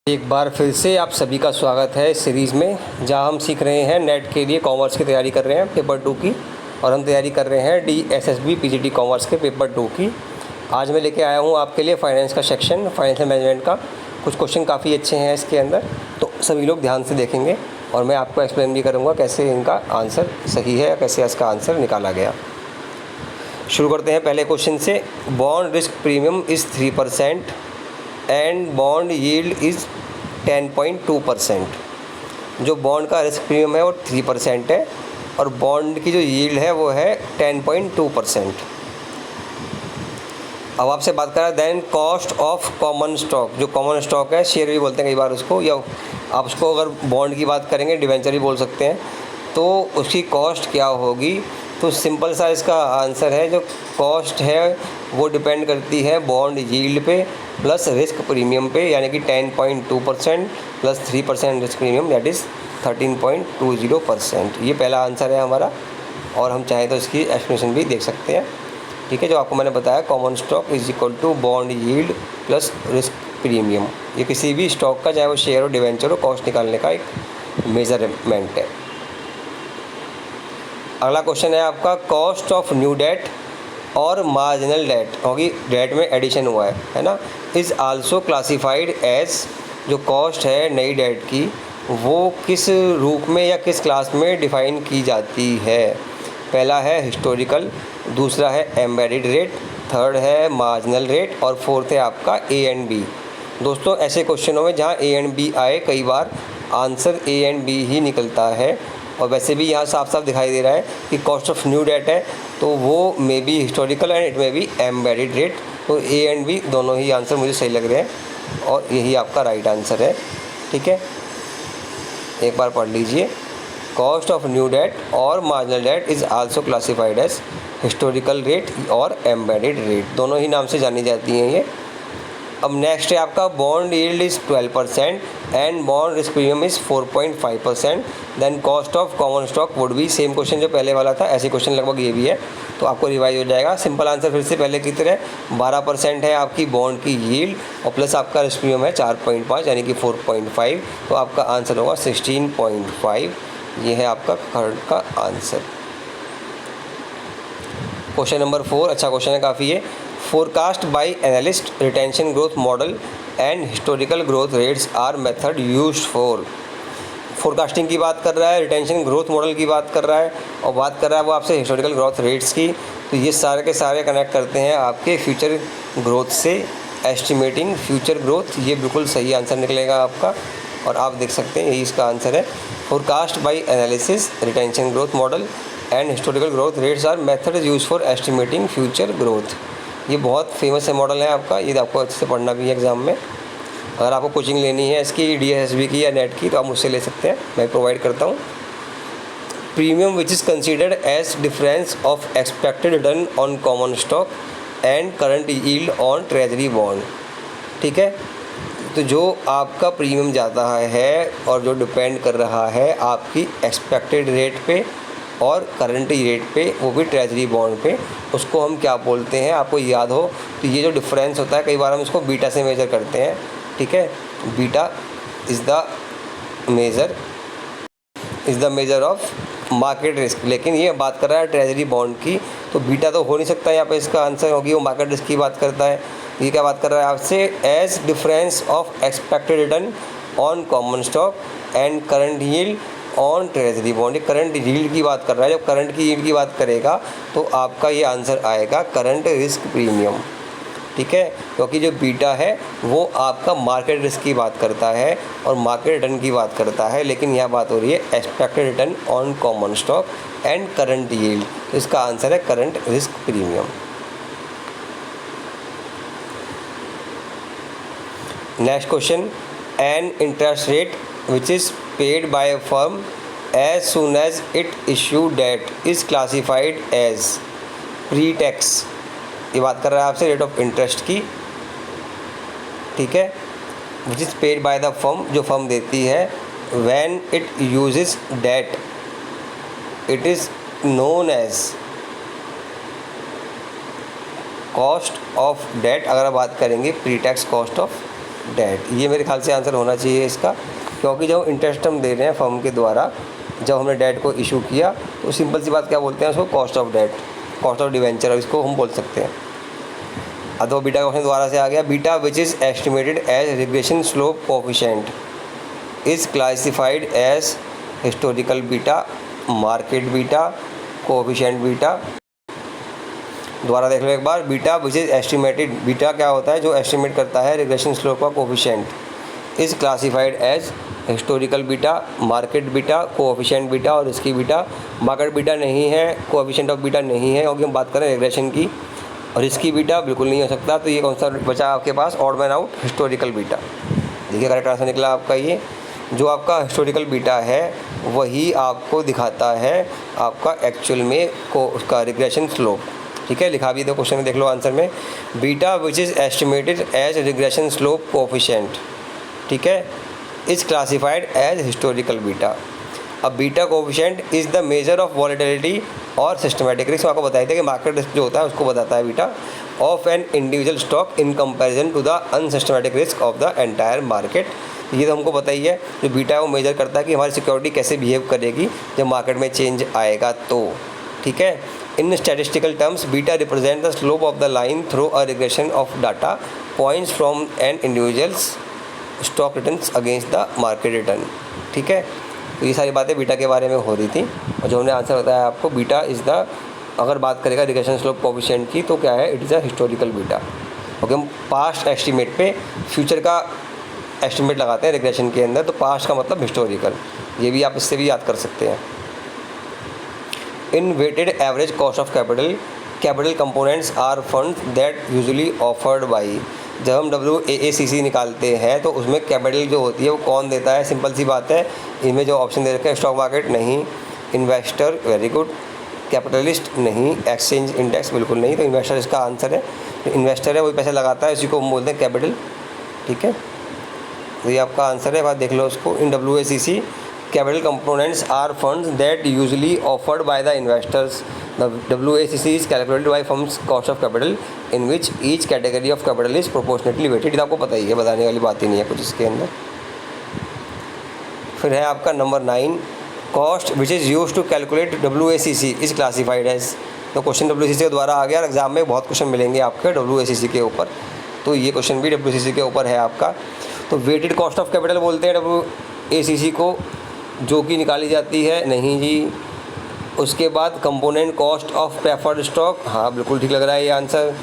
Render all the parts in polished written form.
एक बार फिर से आप सभी का स्वागत है इस सीरीज़ में, जहां हम सीख रहे हैं नेट के लिए कॉमर्स की तैयारी कर रहे हैं पेपर 2 की। और हम तैयारी कर रहे हैं DSSB PGT कॉमर्स के पेपर 2 की। आज मैं लेके आया हूं आपके लिए फाइनेंस का सेक्शन, फाइनेंशियल मैनेजमेंट का। कुछ क्वेश्चन काफ़ी अच्छे हैं इसके अंदर, तो सभी लोग ध्यान से देखेंगे और मैं आपको एक्सप्लेन भी करूँगा कैसे इनका आंसर सही है, कैसे इसका आंसर निकाला गया। शुरू करते हैं पहले क्वेश्चन से। Bond risk premium is 3% and bond yield is 10.2%। जो बॉन्ड का रिस्क प्रीमियम है वो 3% है और बॉन्ड की जो यील्ड है वो है 10.2%। अब आपसे बात करें then cost of common stock. जो कॉमन स्टॉक है, शेयर भी बोलते हैं कई बार उसको, या आप उसको अगर बॉन्ड की बात करेंगे डिवेंचर भी बोल सकते हैं, तो उसकी कॉस्ट क्या होगी। तो सिंपल सा इसका आंसर है, जो कॉस्ट है वो डिपेंड करती है बॉन्ड यील्ड पे प्लस रिस्क प्रीमियम पे, यानी कि 10.2% plus 3% risk premium, that is 13.20%। ये पहला आंसर है हमारा। और हम चाहें तो इसकी एक्सप्लेनेशन भी देख सकते हैं। ठीक है, जो आपको मैंने बताया, common stock is equal to bond yield plus risk premium. ये किसी भी स्टॉक का, चाहे वो शेयर हो डिवेंचर हो, कॉस्ट निकालने का एक मेजरमेंट है। अगला क्वेश्चन है आपका, कॉस्ट ऑफ न्यू डेट और मार्जिनल डेट, क्योंकि डेट में एडिशन हुआ है ना, इज़ आल्सो क्लासिफाइड एज। जो कॉस्ट है नई डेट की वो किस रूप में या किस क्लास में डिफ़ाइन की जाती है। पहला है हिस्टोरिकल, दूसरा है एम्बेडेड रेट, थर्ड है मार्जिनल रेट और फोर्थ है आपका ए एंड बी। दोस्तों, ऐसे क्वेश्चनों में जहाँ ए एंड बी आए, कई बार आंसर ए एंड बी ही निकलता है। और वैसे भी यहाँ साफ साफ दिखाई दे रहा है कि कॉस्ट ऑफ न्यू डेट है, तो वो may be historical and it may be embedded rate. तो ए एंड बी दोनों ही आंसर मुझे सही लग रहे हैं और यही आपका राइट आंसर है। ठीक है, एक बार पढ़ लीजिए। कॉस्ट ऑफ न्यू डेट और marginal debt is also classified as historical rate और एम्बेडेड रेट, दोनों ही नाम से जानी जाती हैं ये। अब नेक्स्ट है आपका, bond yield is 12% and bond risk premium is 4.5%। Then cost of common stock would be, same question जो पहले वाला था, ऐसे क्वेश्चन लगभग ये भी है, तो आपको रिवाइज हो जाएगा। सिंपल आंसर फिर से पहले की तरह, 12% है आपकी बॉन्ड की यील्ड और प्लस आपका रिस्क प्रीमियम है 4.5 यानी कि 4.5, तो आपका आंसर होगा 16.5। ये है आपका करंट का आंसर। क्वेश्चन नंबर 4 अच्छा क्वेश्चन है काफ़ी है। Forecast by analyst retention growth model and historical growth rates are method used for. Forecasting की बात कर रहा है, रिटेंशन ग्रोथ मॉडल की बात कर रहा है और बात कर रहा है वो आपसे हिस्टोरिकल ग्रोथ रेट्स की। तो ये सारे के सारे कनेक्ट करते हैं आपके फ्यूचर ग्रोथ से। एस्टिमेटिंग फ्यूचर ग्रोथ, ये बिल्कुल सही आंसर निकलेगा आपका और आप देख सकते हैं यही इसका आंसर है। Forecast by analysis retention growth model and historical growth rates are method use for estimating future growth. ये बहुत फेमस है मॉडल है आपका, ये आपको अच्छे से पढ़ना भी है एग्ज़ाम में। अगर आपको कोचिंग लेनी है इसकी DSSB की या नेट की, तो आप मुझसे ले सकते हैं, मैं प्रोवाइड करता हूँ। Premium which is considered age difference of expected return on common stock and current yield on treasury bond. ठीक है, तो जो आपका प्रीमियम जाता है और जो डिपेंड कर रहा है आपकी एक्सपेक्टेड रेट पे और करंट रेट पे, वो भी ट्रेजरी बॉन्ड पे, उसको हम क्या बोलते हैं आपको याद हो तो ये जो डिफरेंस होता है, कई बार हम इसको बीटा से मेज़र करते हैं। ठीक है, beta is the measure of market risk, लेकिन ये बात कर रहा है ट्रेजरी बॉन्ड की, तो बीटा तो हो नहीं सकता यहाँ पे इसका आंसर, होगी वो मार्केट रिस्क की बात करता है। ये क्या बात कर रहा है आपसे, age difference of expected return on common stock and current yield on treasury bond. Current yield की बात कर रहा है, जब करंट की यील्ड की बात करेगा तो आपका ये आंसर आएगा करंट रिस्क प्रीमियम। ठीक है, क्योंकि जो बीटा है वो आपका मार्केट रिस्क की बात करता है और मार्केट रिटर्न की बात करता है, लेकिन यह बात हो रही है expected return on common stock and current yield, तो इसका आंसर है current risk premium. Next question, an interest rate which is paid by a firm as soon as it issue debt is classified as pre-tax। ये बात कर रहा है आपसे rate of interest की। ठीक है, which is paid by the firm, जो फर्म देती है, when it uses debt it is known as cost of debt. अगर आप बात करेंगे pre tax cost of debt, ये मेरे ख्याल से आंसर होना चाहिए इसका, क्योंकि जो इंटरेस्ट हम दे रहे हैं फर्म के द्वारा जब हमने डेट को इशू किया, तो सिंपल सी बात क्या बोलते हैं उसको, cost of debt, cost of debenture, इसको हम बोल सकते हैं। अब तो बीटा का क्वेश्चन दोबारा से आ गया, beta which is estimated as regression slope coefficient is classified as historical beta, market beta, coefficient beta. दोबारा देख लो एक बार, beta which is estimated, beta क्या होता है, जो एस्टिमेट करता है रिग्रेशन स्लोप का coefficient, is classified as historical beta, market beta, coefficient beta और इसकी बीटा। मार्केट बीटा नहीं है, कोएफिशिएंट ऑफ बीटा नहीं है, क्योंकि हम बात करें रिग्रेशन की, और इसकी बीटा बिल्कुल नहीं हो सकता। तो ये कौन सा बचा आपके पास, odd man out, historical beta. देखिए करेक्ट आंसर निकला आपका ये, जो आपका हिस्टोरिकल बीटा है वही आपको दिखाता है आपका एक्चुअल में को उसका रिग्रेशन स्लोप। ठीक है, लिखा भी दो क्वेश्चन में, देख लो आंसर में, beta which is estimated as regression slope coefficient, ठीक है, is classified as historical beta. अब beta coefficient is the measure of volatility और सिस्टमेटिक रिस्क। आपको बताया था कि मार्केट रिस्क जो होता है उसको बताता है beta, of an individual stock in comparison to the unsystematic risk of the entire market. ये तो हमको पता ही है, जो बीटा है वो मेजर करता है कि हमारी सिक्योरिटी कैसे बिहेव करेगी जब मार्केट में चेंज आएगा तो। ठीक है, in statistical terms beta represent the slope of the line through a regression of data points from an individuals stock returns against the market return. ठीक है, तो ये सारी बातें बीटा के बारे में हो रही थी, और जो हमने आंसर बताया आपको, बीटा इज़ द, अगर बात करेगा रिग्रेशन स्लोप कोएफिशिएंट की तो क्या है, it is a historical beta. Okay, हम पास्ट एस्टिमेट पे फ्यूचर का एस्टिमेट लगाते हैं रिग्रेशन के अंदर, तो पास्ट का मतलब हिस्टोरिकल, ये भी आप इससे भी याद कर सकते हैं। In weighted average cost of capital, capital components are funds that usually offered by. जब हम WACC निकालते हैं तो उसमें कैपिटल जो होती है वो कौन देता है, सिंपल सी बात है, इनमें जो ऑप्शन दे रखे हैं, स्टॉक मार्केट नहीं, इन्वेस्टर वेरी गुड, कैपिटलिस्ट नहीं, एक्सचेंज इंडेक्स बिल्कुल नहीं, तो इन्वेस्टर इसका आंसर है। इन्वेस्टर है वही पैसा लगाता है, उसी को हम बोलते हैं कैपिटल। ठीक है, तो ये आपका आंसर है, बात देख लो उसको। इन WACC capital components are funds that usually offered by the investors. The WACC is calculated by firm's cost of capital in which each category of capital is proportionately weighted। आपको पता ही है, बताने वाली बात ही नहीं है कुछ इसके अंदर। फिर है आपका number 9, cost which is use to calculate WACC is classified as. तो क्वेश्चन WACC के द्वारा आ गया, और एग्जाम में बहुत क्वेश्चन मिलेंगे आपके WACC के ऊपर, तो ये क्वेश्चन भी WACC के ऊपर है आपका। तो वेटेड कॉस्ट ऑफ कैपिटल बोलते हैं WACC को, जो कि निकाली जाती है, नहीं जी। उसके बाद component cost of preferred stock, हाँ बिल्कुल ठीक लग रहा है ये आंसर।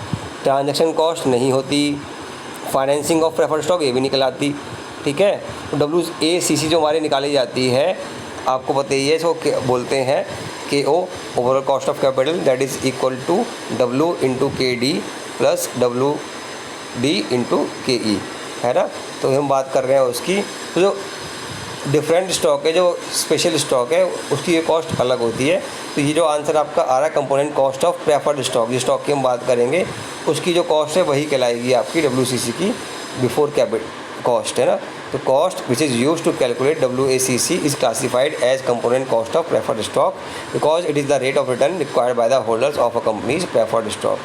ट्रांजैक्शन कॉस्ट नहीं होती, फाइनेंसिंग ऑफ प्रेफर्ड स्टॉक ये भी निकल आती। ठीक है, तो WACC जो हमारी निकाली जाती है, आपको पता ही है, इसको बोलते हैं KO, overall cost of capital, that is equal to W into KD plus WD into KE, है ना। तो हम बात कर रहे हैं उसकी, तो जो डिफरेंट स्टॉक है, जो स्पेशल स्टॉक है, उसकी ये कॉस्ट अलग होती है। तो ये जो आंसर आपका आ रहा है, component cost of preferred stock, जिस स्टॉक की हम बात करेंगे उसकी जो कॉस्ट है वही कहलाएगी आपकी WCC की बिफोर कैपिटल कॉस्ट, है ना। तो cost which is use to calculate WACC is classified as component cost of preferred stock because it is the rate of return required by the holders of a company's preferred stock.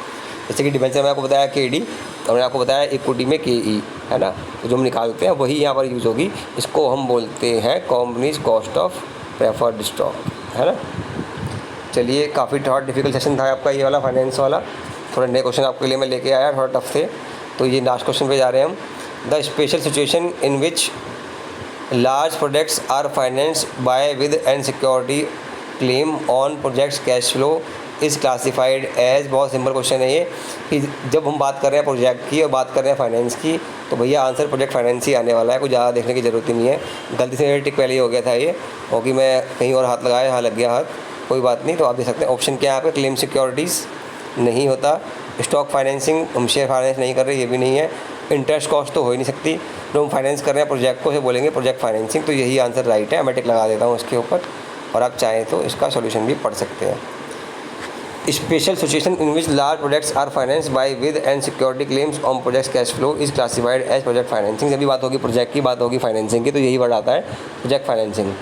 जैसे कि debenture में आपको बताया KD, और मैंने आपको बताया equity में KE, है ना। तो जो हम निकालते हैं वही यहाँ पर यूज़ होगी, इसको हम बोलते हैं companies cost of preferred stock, है ना। चलिए, काफ़ी थोड़ा डिफिकल्ट सेशन था आपका ये वाला, फाइनेंस वाला। थोड़े नए क्वेश्चन आपके लिए मैं लेके आया, थोड़ा टफ थे। तो ये लास्ट क्वेश्चन पे जा रहे हैं हम। The special situation in which large projects are financed by with and security claim on projects cash flow is classified as. बहुत सिंपल क्वेश्चन है ये, कि जब हम बात कर रहे हैं प्रोजेक्ट की और बात कर रहे हैं फाइनेंस की, तो भैया आंसर प्रोजेक्ट फाइनेंस ही आने वाला है, कुछ ज़्यादा देखने की ज़रूरत ही नहीं है। गलती से टिक पहले ही हो गया था ये, क्योंकि मैं कहीं और हाथ लगाया, यहाँ लग गया हाथ, कोई बात नहीं। तो आप देख सकते हैं ऑप्शन क्या है आपका, क्लेम सिक्योरिटीज़ नहीं होता, स्टॉक फाइनेंसिंग, हम शेयर फाइनेंस नहीं कर रहे, ये भी नहीं है, इंटरेस्ट कॉस्ट तो हो ही नहीं सकती। जो हम फाइनेंस कर रहे हैं प्रोजेक्ट को, से बोलेंगे प्रोजेक्ट फाइनेंसिंग, तो यही आंसर राइट है। मैं टिक लगा देता हूँ इसके ऊपर, और आप चाहें तो इसका सोल्यूशन भी पढ़ सकते हैं। Special situation in which large projects are financed by with and security claims on project cash flow is classified as project financing. जब भी बात होगी प्रोजेक्ट की, बात होगी फाइनेंसिंग की, तो यही वर्ड आता है, project financing.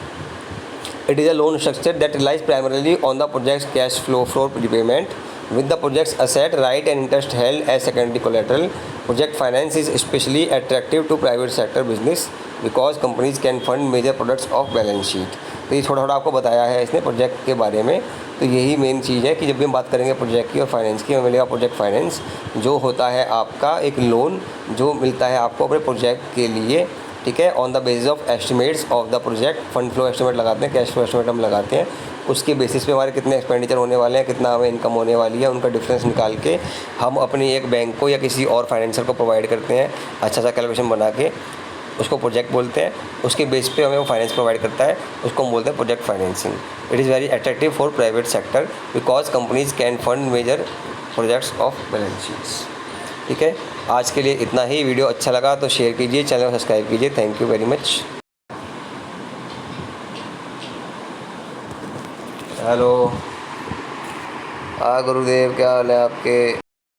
It is a loan structure that relies primarily on the project's cash flow for repayment with the project's asset, right and interest held as secondary collateral project finance is specially attractive to private sector business because companies can fund major products off balance sheet. तो ये थोड़ा थोड़ा आपको बताया है इसने project के बारे में। तो यही मेन चीज़ है कि जब भी हम बात करेंगे प्रोजेक्ट की और फाइनेंस की, हमें मिलेगा प्रोजेक्ट फाइनेंस, जो होता है आपका एक लोन जो मिलता है आपको अपने प्रोजेक्ट के लिए, ठीक है, on the basis of estimates of the project. Fund flow estimate लगाते हैं, कैश फ्लो एस्टिमेट हम लगाते हैं, उसके बेसिस पे हमारे कितने एक्सपेंडिचर होने वाले हैं, कितना हमें इनकम होने वाली है, उनका डिफरेंस निकाल के हम अपनी एक बैंक को या किसी और फाइनेंसर को प्रोवाइड करते हैं अच्छा सा कैलकुलेशन बना के, उसको प्रोजेक्ट बोलते हैं। उसके बेस पे हमें वो फाइनेंस प्रोवाइड करता है, उसको हम बोलते हैं project financing. It is very attractive for private sector because companies can fund major projects off balance sheets. ठीक है, आज के लिए इतना ही। वीडियो अच्छा लगा तो शेयर कीजिए, चैनल को सब्सक्राइब कीजिए। Thank you very much. Hello, गुरुदेव, क्या हाल है आपके?